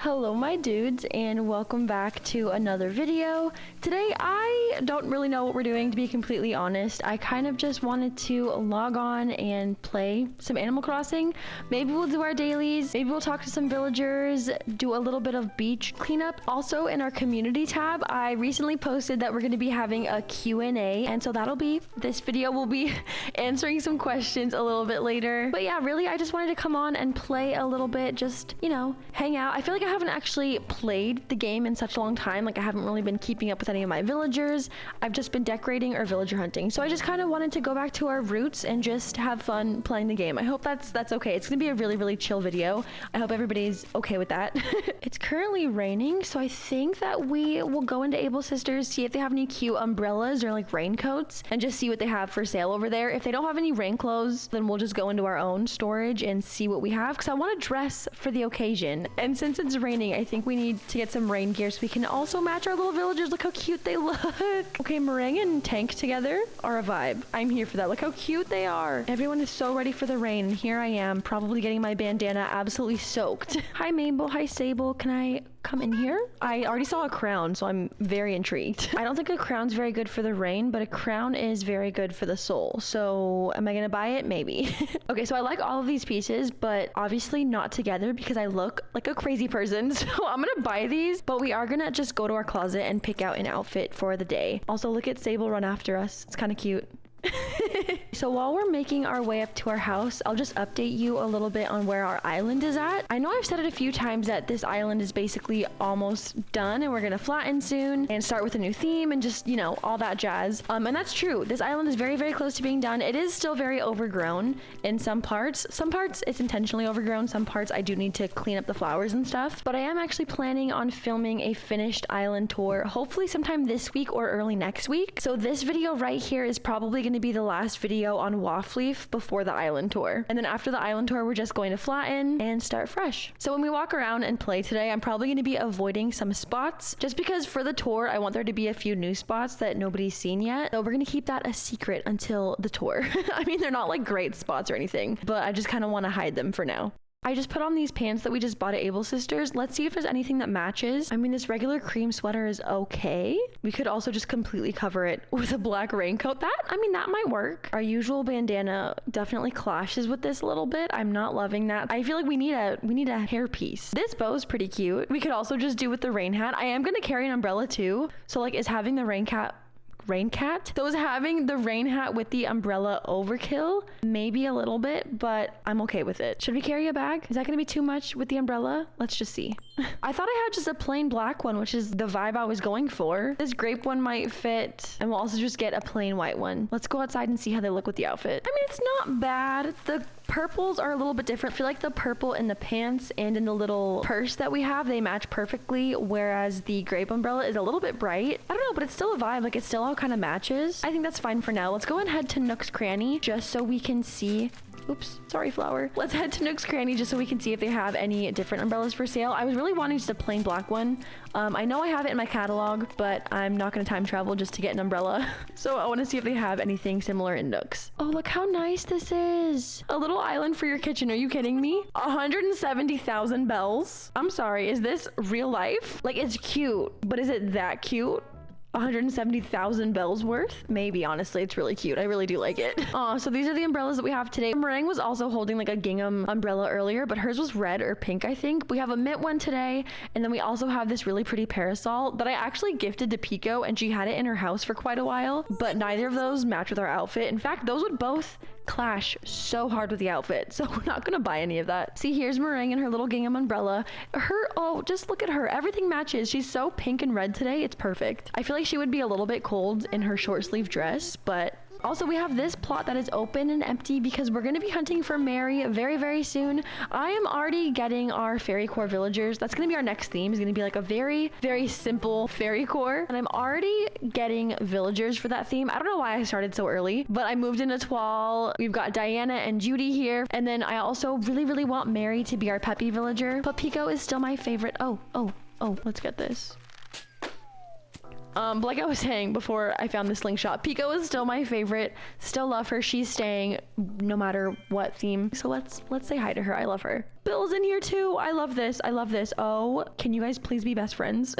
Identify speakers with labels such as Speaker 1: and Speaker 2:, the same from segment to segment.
Speaker 1: Hello my dudes, and welcome back to another video. Today I don't really know what we're doing, to be completely honest. I kind of just wanted to log on and play some Animal Crossing. Maybe we'll do our dailies, maybe we'll talk to some villagers, do a little bit of beach cleanup. Also in our community tab, I recently posted that we're going to be having a Q&A, and so this video will be answering some questions a little bit later. But yeah, really I just wanted to come on and play a little bit, just, you know, hang out. I feel like I haven't actually played the game in such a long time. Like I haven't really been keeping up with any of my villagers. I've just been decorating or villager hunting. So I just kind of wanted to go back to our roots and just have fun playing the game. I hope that's okay. It's gonna be a really chill video. I hope everybody's okay with that. It's currently raining, so I think that we will go into Able Sisters, see if they have any cute umbrellas or like raincoats, and just see what they have for sale over there. If they don't have any rain clothes, then we'll just go into our own storage and see what we have, because I want to dress for the occasion. And since it's raining, I think we need to get some rain gear so we can also match our little villagers. Look how cute they look. Okay, Meringue and Tank together are a vibe. I'm here for that. Look how cute they are. Everyone is so ready for the rain, and here I am, probably getting my bandana absolutely soaked. Hi Mabel, hi Sable. Can I come in here? I already saw a crown, so I'm very intrigued. I don't think a crown's very good for the rain, but a crown is very good for the soul. So am I gonna buy it? Maybe. Okay, so I like all of these pieces, but obviously not together because I look like a crazy person. So I'm gonna buy these, but we are gonna just go to our closet and pick out an outfit for the day. Also, look at Sable run after us. It's kind of cute. So while we're making our way up to our house, I'll just update you a little bit on where our island is at. I know I've said it a few times that this island is basically almost done and we're gonna flatten soon and start with a new theme and just, you know, all that jazz. And that's true. This island is very close to being done. It is still very overgrown in some parts. Some parts it's intentionally overgrown. Some parts I do need to clean up the flowers and stuff. But I am actually planning on filming a finished island tour, hopefully sometime this week or early next week. So this video right here is probably going to be the last video on Waffles before the island tour. And then after the island tour, we're just going to flatten and start fresh. So when we walk around and play today, I'm probably going to be avoiding some spots just because for the tour, I want there to be a few new spots that nobody's seen yet. So we're going to keep that a secret until the tour. I mean, they're not like great spots or anything, but I just kind of want to hide them for now. I just put on these pants that we just bought at Able Sisters. Let's see if there's anything that matches. I mean, this regular cream sweater is okay. We could also just completely cover it with a black raincoat. I mean, that might work. Our usual bandana definitely clashes with this a little bit. I'm not loving that. I feel like we need a hairpiece. This bow is pretty cute. We could also just do with the rain hat. I am going to carry an umbrella too. So like, is having the rain cat? So is having the rain hat with the umbrella overkill? Maybe a little bit, but I'm okay with it. Should we carry a bag? Is that gonna be too much with the umbrella? Let's just see. I thought I had just a plain black one, which is the vibe I was going for. This grape one might fit, and we'll also just get a plain white one. Let's go outside and see how they look with the outfit. I mean, it's not bad. The purples are a little bit different. I feel like the purple in the pants and in the little purse that we have, they match perfectly, whereas the grape umbrella is a little bit bright. I don't know, but it's still a vibe. Like, it still all kind of matches. I think that's fine for now. Let's go and head to Nook's Cranny just so we can see. Oops, sorry, flower. Let's head to Nook's Cranny just so we can see if they have any different umbrellas for sale. I was really wanting just a plain black one. I know I have it in my catalog, but I'm not going to time travel just to get an umbrella. So I want to see if they have anything similar in Nook's. Oh, look how nice this is. A little island for your kitchen. Are you kidding me? 170,000 bells. I'm sorry. Is this real life? Like, it's cute, but is it that cute? 170,000 bells worth? Maybe, honestly. It's really cute. I really do like it. So these are the umbrellas that we have today. Meringue was also holding like a gingham umbrella earlier, but hers was red or pink, I think. We have a mint one today, and then we also have this really pretty parasol that I actually gifted to Pico, and she had it in her house for quite a while, but neither of those match with our outfit. In fact, those would both clash so hard with the outfit, so we're not gonna buy any of that. See, here's Meringue and her little gingham umbrella. Oh, just look at her. Everything matches. She's so pink and red today. It's perfect. I feel like she would be a little bit cold in her short sleeve dress, but also we have this plot that is open and empty because we're going to be hunting for Mary very soon. I am already getting our fairy core villagers. That's going to be our next theme. It's going to be like a very simple fairy core, and I'm already getting villagers for that theme. I don't know why I started so early, but I moved into Twal. We've got Diana and Judy here, and then I also really want Mary to be our peppy villager, but Pico is still my favorite. Oh, let's get this. Like I was saying before I found the slingshot, Pico is still my favorite. Still love her. She's staying no matter what theme. So let's say hi to her. I love her. Bill's in here too. I love this. I love this. Oh, can you guys please be best friends?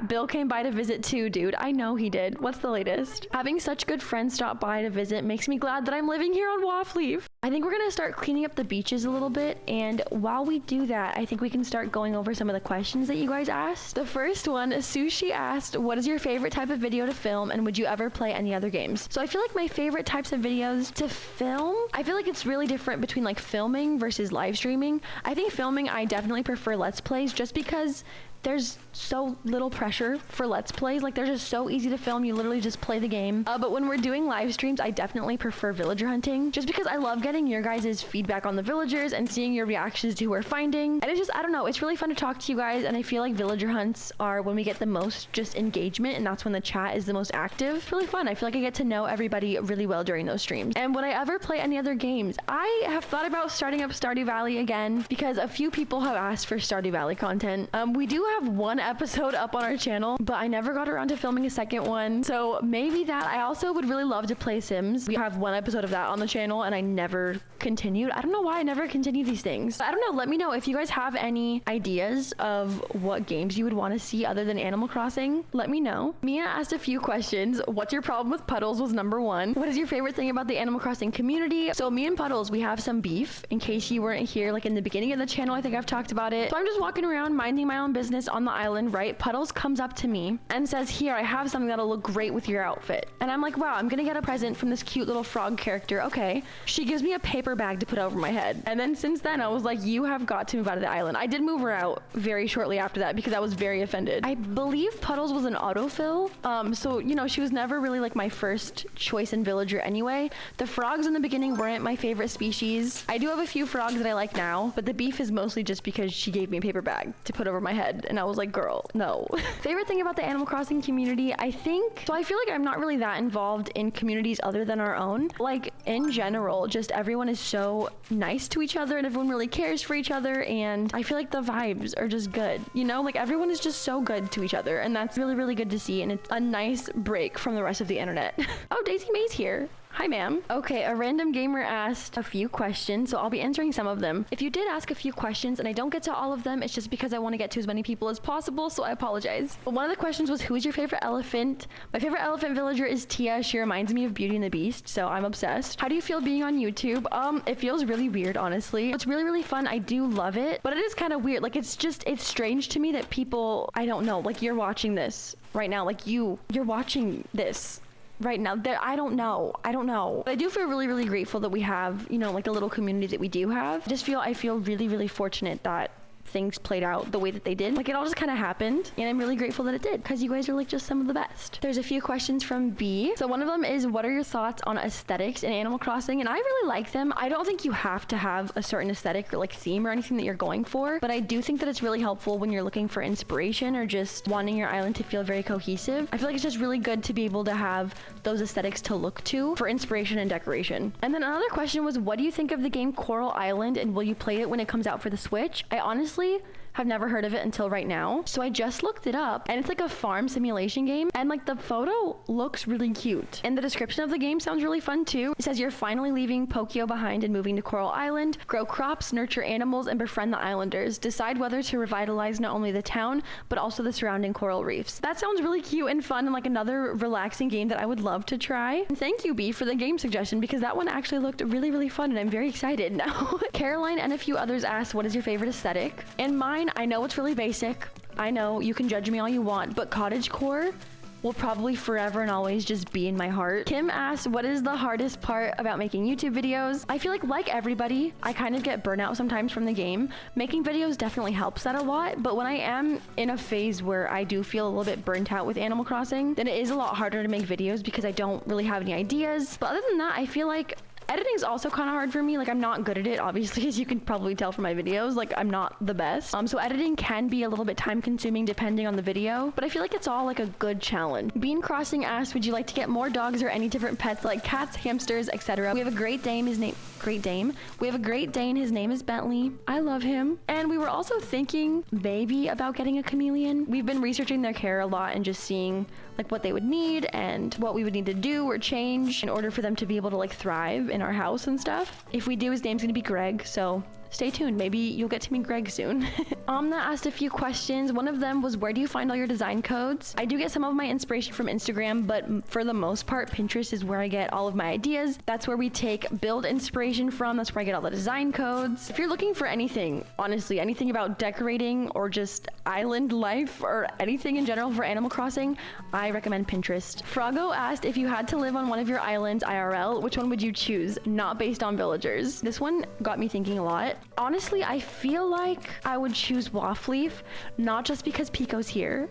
Speaker 1: Bill came by to visit too, dude. I know he did. What's the latest? Having such good friends stop by to visit makes me glad that I'm living here on Waffles. I think we're gonna start cleaning up the beaches a little bit, and while we do that, I think we can start going over some of the questions that you guys asked. The first one, Sushi asked, what is your favorite type of video to film, and would you ever play any other games? So I feel like my favorite types of videos to film, I feel like it's really different between like filming versus live streaming. I think filming, I definitely prefer Let's Plays just because there's so little pressure for Let's Plays. Like, they're just so easy to film. You literally just play the game. But when we're doing live streams, I definitely prefer villager hunting just because I love getting your guys' feedback on the villagers and seeing your reactions to who we're finding. And it's just, I don't know, it's really fun to talk to you guys. And I feel like villager hunts are when we get the most just engagement, and that's when the chat is the most active. It's really fun. I feel like I get to know everybody really well during those streams. And would I ever play any other games? I have thought about starting up Stardew Valley again because a few people have asked for Stardew Valley content. We do have one episode up on our channel, but I never got around to filming a second one, so maybe that. I also would really love to play Sims. We have one episode of that on the channel and I never continued. I don't know why I never continue these things. I don't know. Let me know if you guys have any ideas of what games you would want to see other than Animal Crossing. Let me know. Mia asked a few questions. What's your problem with Puddles was number one. What is your favorite thing about the Animal Crossing community? So me and Puddles, we have some beef. In case you weren't here, like in the beginning of the channel, I think I've talked about it. So I'm just walking around minding my own business on the island, right? Puddles comes up to me and says, here, I have something that'll look great with your outfit. And I'm like, wow, I'm gonna get a present from this cute little frog character. Okay. She gives me a paper bag to put over my head. And then since then I was like, you have got to move out of the island. I did move her out very shortly after that because I was very offended. I believe Puddles was an autofill. So, you know, she was never really like my first choice in villager anyway. The frogs in the beginning weren't my favorite species. I do have a few frogs that I like now, but the beef is mostly just because she gave me a paper bag to put over my head. And I was like, girl, no. Favorite thing about the Animal Crossing community, I think, so I feel like I'm not really that involved in communities other than our own. Like in general, just everyone is so nice to each other and everyone really cares for each other, and I feel like the vibes are just good. You know, like everyone is just so good to each other, and that's really, really good to see, and it's a nice break from the rest of the internet. Oh, Daisy May's here. Hi, ma'am. Okay, a random gamer asked a few questions, so I'll be answering some of them. If you did ask a few questions and I don't get to all of them, it's just because I want to get to as many people as possible, so I apologize. But one of the questions was, who is your favorite elephant? My favorite elephant villager is Tia. She reminds me of Beauty and the Beast, so I'm obsessed. How do you feel being on YouTube? It feels really weird, honestly. It's really, really fun. I do love it, but it is kind of weird. Like, it's strange to me that people, I don't know, like you're watching this right now, like you're watching this right now. I don't know. I do feel really, really grateful that we have, you know, like the little community that we do have. I feel really, really fortunate that things played out the way that they did. Like, it all just kind of happened, and I'm really grateful that it did because you guys are like just some of the best. There's a few questions from B. So one of them is, what are your thoughts on aesthetics in Animal Crossing? And I really like them. I don't think you have to have a certain aesthetic or like theme or anything that you're going for, but I do think that it's really helpful when you're looking for inspiration or just wanting your island to feel very cohesive. I feel like it's just really good to be able to have those aesthetics to look to for inspiration and decoration. And then another question was, what do you think of the game Coral Island, and will you play it when it comes out for the Switch? I honestly have never heard of it until right now. So I just looked it up, and it's like a farm simulation game, and like the photo looks really cute. And the description of the game sounds really fun too. It says you're finally leaving Pokio behind and moving to Coral Island. Grow crops, nurture animals, and befriend the islanders. Decide whether to revitalize not only the town, but also the surrounding coral reefs. That sounds really cute and fun, and like another relaxing game that I would love to try. And thank you, B, for the game suggestion, because that one actually looked really, really fun, and I'm very excited now. Caroline and a few others asked, what is your favorite aesthetic? And mine, I know it's really basic. I know you can judge me all you want, but cottagecore will probably forever and always just be in my heart. Kim asked, what is the hardest part about making YouTube videos? I feel like everybody, I kind of get burnout sometimes from the game. Making videos definitely helps that a lot, but when I am in a phase where I do feel a little bit burnt out with Animal Crossing, then it is a lot harder to make videos because I don't really have any ideas. But other than that, I feel like editing is also kind of hard for me. Like, I'm not good at it, obviously, as you can probably tell from my videos. Like, I'm not the best. So editing can be a little bit time consuming depending on the video, but I feel like it's all like a good challenge. Bean Crossing asked, would you like to get more dogs or any different pets like cats, hamsters, etc.? We have a Great Dane. We have a Great Dane. His name is Bentley. I love him. And we were also thinking maybe about getting a chameleon. We've been researching their care a lot and just seeing like what they would need and what we would need to do or change in order for them to be able to like thrive in our house and stuff. If we do, his name's gonna be Greg, so stay tuned. Maybe you'll get to meet Greg soon. Amna asked a few questions. One of them was, where do you find all your design codes? I do get some of my inspiration from Instagram, but for the most part, Pinterest is where I get all of my ideas. That's where we take build inspiration from. That's where I get all the design codes. If you're looking for anything, honestly, anything about decorating or just island life or anything in general for Animal Crossing, I recommend Pinterest. Froggo asked, if you had to live on one of your islands IRL, which one would you choose? Not based on villagers. This one got me thinking a lot. Honestly, I feel like I would choose Waffleaf, not just because Pico's here,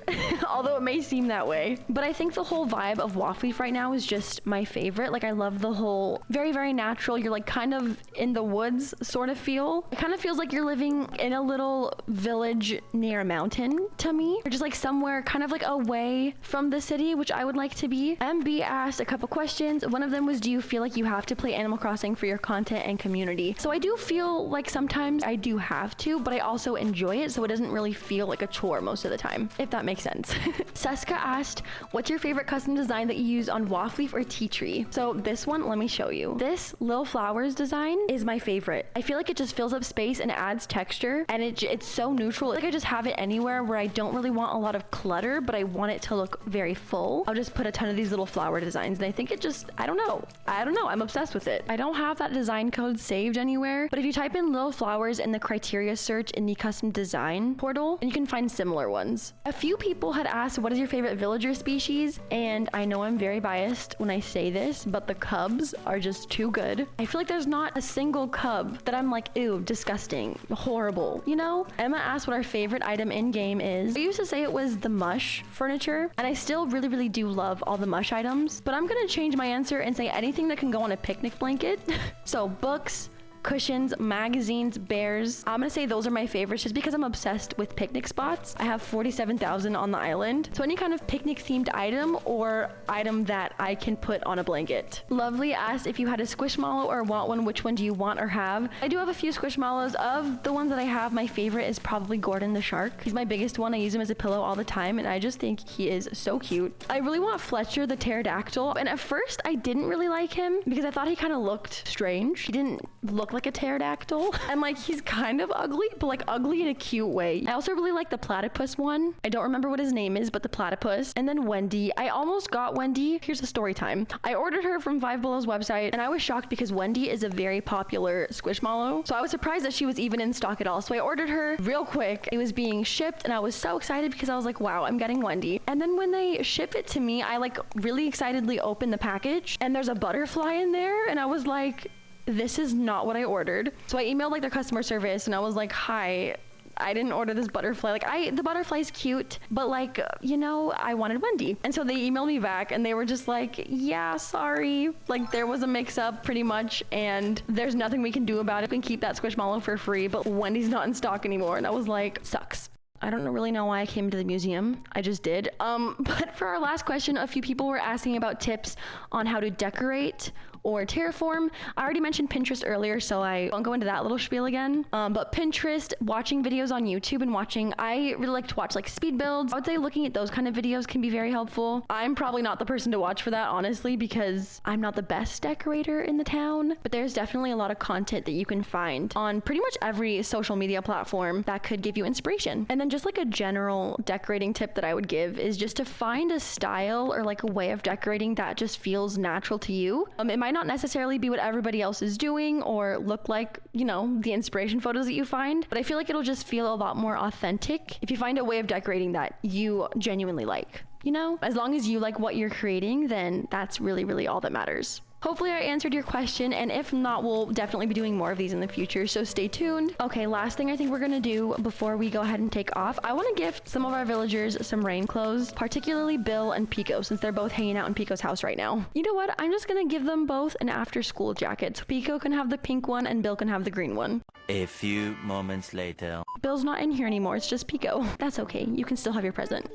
Speaker 1: although it may seem that way, but I think the whole vibe of Waffleaf right now is just my favorite. Like, I love the whole very, very natural, you're like kind of in the woods sort of feel. It kind of feels like you're living in a little village near a mountain to me, or just like somewhere kind of like away from the city, which I would like to be. MB asked a couple questions. One of them was, do you feel like you have to play Animal Crossing for your content and community? So I do feel like sometimes I do have to, but I also enjoy it, so it doesn't really feel like a chore most of the time, if that makes sense. Seska asked, what's your favorite custom design that you use on Waffleaf or Tea Tree? So this one, let me show you. This Lil Flowers design is my favorite. I feel like it just fills up space and adds texture, and it's so neutral. Like, I just have it anywhere where I don't really want a lot of clutter, but I want it to look very full. I'll just put a ton of these little flower designs, and I think it just, I don't know, I'm obsessed with it. I don't have that design code saved anywhere, but if you type in Lil Flowers in the criteria search in the custom design portal, and you can find similar ones. A few people had asked, what is your favorite villager species? And I know I'm very biased when I say this, but the cubs are just too good. I feel like there's not a single cub that I'm like, ew, disgusting, horrible, you know? Emma asked what our favorite item in game is. I used to say it was the mush furniture, and I still really, really do love all the mush items, but I'm gonna change my answer and say anything that can go on a picnic blanket. So books, cushions, magazines, bears. I'm gonna say those are my favorites just because I'm obsessed with picnic spots. I have 47,000 on the island. So any kind of picnic themed item or item that I can put on a blanket. Lovely asked, if you had a Squishmallow or want one, which one do you want or have? I do have a few Squishmallows. Of the ones that I have, my favorite is probably Gordon the shark. He's my biggest one. I use him as a pillow all the time, and I just think he is so cute. I really want Fletcher the pterodactyl, and at first I didn't really like him because I thought he kind of looked strange. He didn't look like a pterodactyl, and like he's kind of ugly, but like ugly in a cute way. I also really like the platypus one. I don't remember what his name is, but the platypus. And then Wendy. I almost got Wendy. Here's a story time. I ordered her from Five Below's website, and I was shocked because Wendy is a very popular Squishmallow, so I was surprised that she was even in stock at all. So I ordered her real quick. It was being shipped, and I was so excited because I was like, wow, I'm getting Wendy. And then when they ship it to me, I like really excitedly open the package, and there's a butterfly in there, and I was like, this is not what I ordered. So I emailed like their customer service, and I was like, hi, I didn't order this butterfly. Like, the butterfly's cute, but like, you know, I wanted Wendy. And so they emailed me back, and they were just like, yeah, sorry. Like, there was a mix up pretty much, and there's nothing we can do about it. We can keep that Squishmallow for free, but Wendy's not in stock anymore. And I was like, sucks. I don't really know why I came to the museum. I just did. But for our last question, a few people were asking about tips on how to decorate or terraform. I already mentioned Pinterest earlier, so I won't go into that little spiel again. But Pinterest, watching videos on YouTube and I really like to watch like speed builds. I would say looking at those kind of videos can be very helpful. I'm probably not the person to watch for that, honestly, because I'm not the best decorator in the town, but there's definitely a lot of content that you can find on pretty much every social media platform that could give you inspiration. And then just like a general decorating tip that I would give is just to find a style or like a way of decorating that just feels natural to you. It might not necessarily be what everybody else is doing or look like, you know, the inspiration photos that you find, but I feel like it'll just feel a lot more authentic if you find a way of decorating that you genuinely like. You know, as long as you like what you're creating, then that's really, really all that matters. Hopefully I answered your question, and if not, we'll definitely be doing more of these in the future, so stay tuned. Okay, last thing I think we're gonna do before we go ahead and take off, I want to gift some of our villagers some rain clothes, particularly Bill and Pico, since they're both hanging out in Pico's house right now. You know what? I'm just gonna give them both an after-school jacket, so Pico can have the pink one and Bill can have the green one.
Speaker 2: A few moments later.
Speaker 1: Bill's not in here anymore, it's just Pico. That's okay, you can still have your present.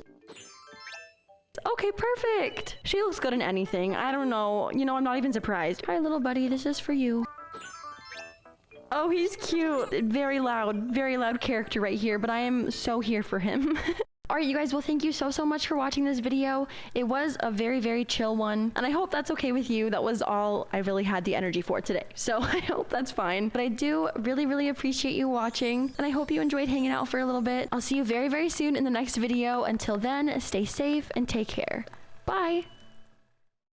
Speaker 1: Okay, perfect. She looks good in anything. I don't know. You know, I'm not even surprised. Hi, little buddy. This is for you. Oh, he's cute. Very loud character right here, but I am so here for him. All right, you guys, well, thank you so much for watching this video. It was a very chill one, and I hope that's okay with you. That was all I really had the energy for today, so I hope that's fine. But I do really appreciate you watching, and I hope you enjoyed hanging out for a little bit. I'll see you very soon in the next video. Until then, stay safe and take care. Bye.